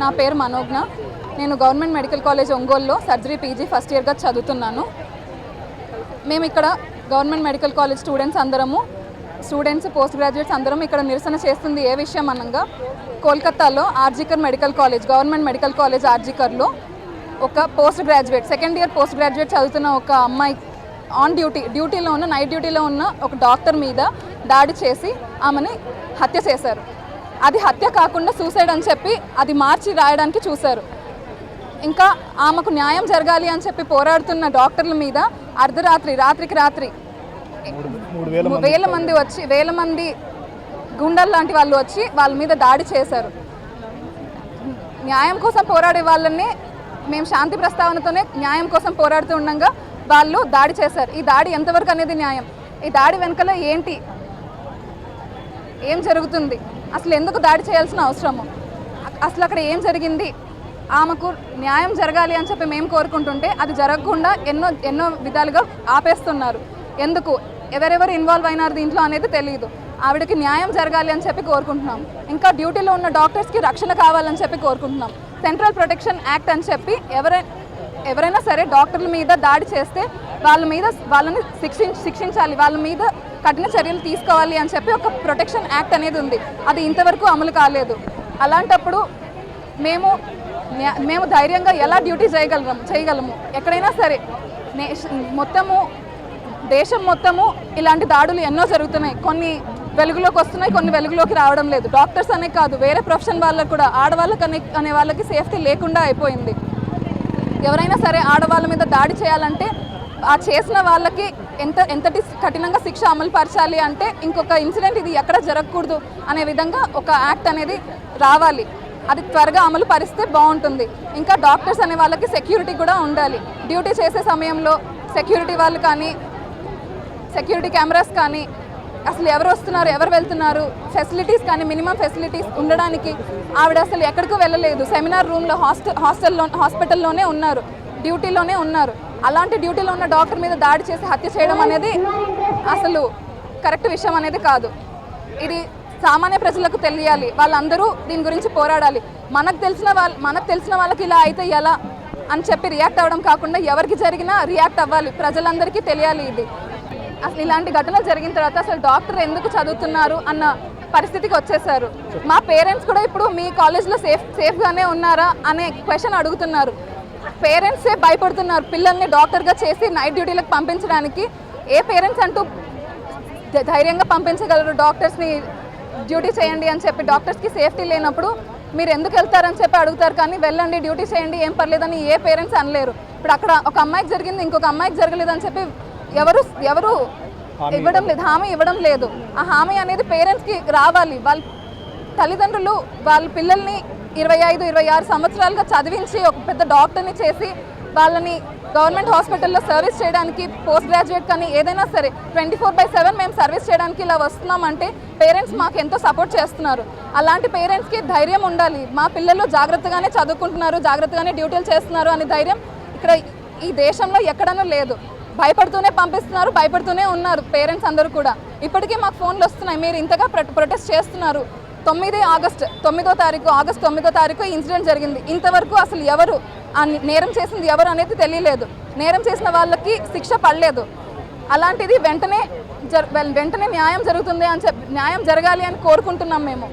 నా పేరు మనోజ్ఞ. నేను గవర్నమెంట్ మెడికల్ కాలేజ్ ఒంగోలులో సర్జరీ పీజీ ఫస్ట్ ఇయర్గా చదువుతున్నాను. మేము ఇక్కడ government medical college students post graduates అందరం ఇక్కడ నిరసన చేస్తుంది ఏ విషయం అనగా, కోల్కతాలో RG Kar medical college, government medical college ఆర్జికర్లో ఒక post graduate, second year post graduate చదువుతున్న ఒక అమ్మాయి నైట్ డ్యూటీలో ఉన్న ఒక డాక్టర్ మీద దాడి చేసి ఆమెని హత్య చేశారు. అది హత్య కాకుండా సూసైడ్ అని చెప్పి అది మార్చి రాయడానికి చూశారు. ఇంకా ఆమెకు న్యాయం జరగాలి అని చెప్పి పోరాడుతున్న డాక్టర్ల మీద రాత్రికి వేల మంది గుండెలు లాంటి వాళ్ళు వచ్చి వాళ్ళ మీద దాడి చేశారు. న్యాయం కోసం పోరాడే వాళ్ళని మేము శాంతి ప్రస్తావనతోనే న్యాయం కోసం పోరాడుతూ ఉండగా వాళ్ళు దాడి చేశారు. ఈ దాడి ఎంతవరకు అనేది న్యాయం? ఈ దాడి వెనకాల ఏం జరుగుతుంది? అసలు ఎందుకు దాడి చేయాల్సిన అవసరము? అసలు అక్కడ ఏం జరిగింది? ఆమెకు న్యాయం జరగాలి అని చెప్పి మేము కోరుకుంటుంటే అది జరగకుండా ఎన్నో విధాలుగా ఆపేస్తున్నారు. ఎందుకు? ఎవరెవరు ఇన్వాల్వ్ అయినారు దీంట్లో అనేది తెలియదు. ఆవిడకి న్యాయం జరగాలి అని చెప్పి కోరుకుంటున్నాం. ఇంకా డ్యూటీలో ఉన్న డాక్టర్స్కి రక్షణ కావాలని చెప్పి కోరుకుంటున్నాం. సెంట్రల్ ప్రొటెక్షన్ యాక్ట్ అని చెప్పి ఎవరైనా సరే డాక్టర్ల మీద దాడి చేస్తే వాళ్ళని శిక్షించాలి, వాళ్ళ మీద కఠిన చర్యలు తీసుకోవాలి అని చెప్పి ఒక ప్రొటెక్షన్ యాక్ట్ అనేది ఉంది. అది ఇంతవరకు అమలు కాలేదు. అలాంటప్పుడు మేము ధైర్యంగా ఎలా డ్యూటీ చేయగలము? ఎక్కడైనా సరే దేశం మొత్తము ఇలాంటి దాడులు ఎన్నో జరుగుతున్నాయి. కొన్ని వెలుగులోకి వస్తున్నాయి, కొన్ని వెలుగులోకి రావడం లేదు. డాక్టర్స్ అనే కాదు, వేరే ప్రొఫెషన్ వాళ్ళకు కూడా, ఆడవాళ్ళకి అనే వాళ్ళకి సేఫ్టీ లేకుండా అయిపోయింది. ఎవరైనా సరే ఆడవాళ్ళ మీద దాడి చేయాలంటే ఆ చేసిన వాళ్ళకి ఎంతటి కఠినంగా శిక్ష అమలు పరచాలి అంటే ఇంకొక ఇన్సిడెంట్ ఇది ఎక్కడ జరగకూడదు అనే విధంగా ఒక యాక్ట్ అనేది రావాలి. అది త్వరగా అమలు పరిస్తే బాగుంటుంది. ఇంకా డాక్టర్స్ అనే వాళ్ళకి సెక్యూరిటీ కూడా ఉండాలి. డ్యూటీ చేసే సమయంలో సెక్యూరిటీ వాళ్ళు కానీ, సెక్యూరిటీ కెమెరాస్ కానీ, అసలు ఎవరు వస్తున్నారు, ఎవరు వెళ్తున్నారు, ఫెసిలిటీస్ కానీ మినిమం ఫెసిలిటీస్ ఉండడానికి ఆవిడ అసలు ఎక్కడికి వెళ్ళలేదు. సెమినార్ రూమ్లో హాస్పిటల్లోనే ఉన్నారు, డ్యూటీలోనే ఉన్నారు. అలాంటి డ్యూటీలో ఉన్న డాక్టర్ మీద దాడి చేసి హత్య చేయడం అనేది అసలు కరెక్ట్ విషయం అనేది కాదు. ఇది సామాన్య ప్రజలకు తెలియాలి. వాళ్ళందరూ దీని గురించి పోరాడాలి. మనకు తెలిసిన వాళ్ళకి ఇలా అయితే ఎలా అని చెప్పి రియాక్ట్ అవ్వడం కాకుండా ఎవరికి జరిగినా రియాక్ట్ అవ్వాలి. ప్రజలందరికీ తెలియాలి ఇది. అసలు ఇలాంటి ఘటనలు జరిగిన తర్వాత అసలు డాక్టర్ ఎందుకు చదువుతున్నారు అన్న పరిస్థితికి వచ్చేసారు. మా పేరెంట్స్ కూడా ఇప్పుడు మీ కాలేజ్లో సేఫ్గానే ఉన్నారా అనే క్వశ్చన్ అడుగుతున్నారు. పేరెంట్సే భయపడుతున్నారు పిల్లల్ని డాక్టర్గా చేసి నైట్ డ్యూటీలకు పంపించడానికి. ఏ పేరెంట్స్ అంటూ ధైర్యంగా పంపించగలరు డాక్టర్స్ని డ్యూటీ చేయండి అని చెప్పి? డాక్టర్స్కి సేఫ్టీ లేనప్పుడు మీరు ఎందుకు వెళ్తారని చెప్పి అడుగుతారు, కానీ వెళ్ళండి డ్యూటీ చేయండి ఏం పర్లేదని ఏ పేరెంట్స్ అనలేరు. ఇప్పుడు అక్కడ ఒక అమ్మాయికి జరిగింది, ఇంకొక అమ్మాయికి జరగలేదని చెప్పి ఎవరు ఇవ్వడం లేదు, హామీ ఇవ్వడం లేదు. ఆ హామీ అనేది పేరెంట్స్కి రావాలి. వాళ్ళ తల్లిదండ్రులు వాళ్ళ పిల్లల్ని 25-26 సంవత్సరాలుగా చదివించి ఒక పెద్ద డాక్టర్ని చేసి వాళ్ళని గవర్నమెంట్ హాస్పిటల్లో సర్వీస్ చేయడానికి, పోస్ట్ గ్రాడ్యుయేట్ కానీ ఏదైనా సరే 24/7 మేము సర్వీస్ చేయడానికి ఇలా వస్తున్నామంటే పేరెంట్స్ మాకు ఎంతో సపోర్ట్ చేస్తున్నారు. అలాంటి పేరెంట్స్కి ధైర్యం ఉండాలి. మా పిల్లలు జాగ్రత్తగానే చదువుకుంటున్నారు, జాగ్రత్తగానే డ్యూటీలు చేస్తున్నారు అనే ధైర్యం ఇక్కడ ఈ దేశంలో ఎక్కడనూ లేదు. భయపడుతూనే పంపిస్తున్నారు, భయపడుతూనే ఉన్నారు పేరెంట్స్ అందరూ కూడా. ఇప్పటికీ మాకు ఫోన్లు వస్తున్నాయి, మీరు ఇంతగా ప్రొటెస్ట్ చేస్తున్నారు. ఆగస్ట్ 9వ తారీఖు ఇన్సిడెంట్ జరిగింది. ఇంతవరకు అసలు ఎవరు ఆ నేరం చేసింది ఎవరు అనేది తెలియలేదు. నేరం చేసిన వాళ్ళకి శిక్ష పడలేదు. అలాంటిది వెంటనే న్యాయం జరుగుతుంది అని న్యాయం జరగాలి అని కోరుకుంటున్నాం మేము.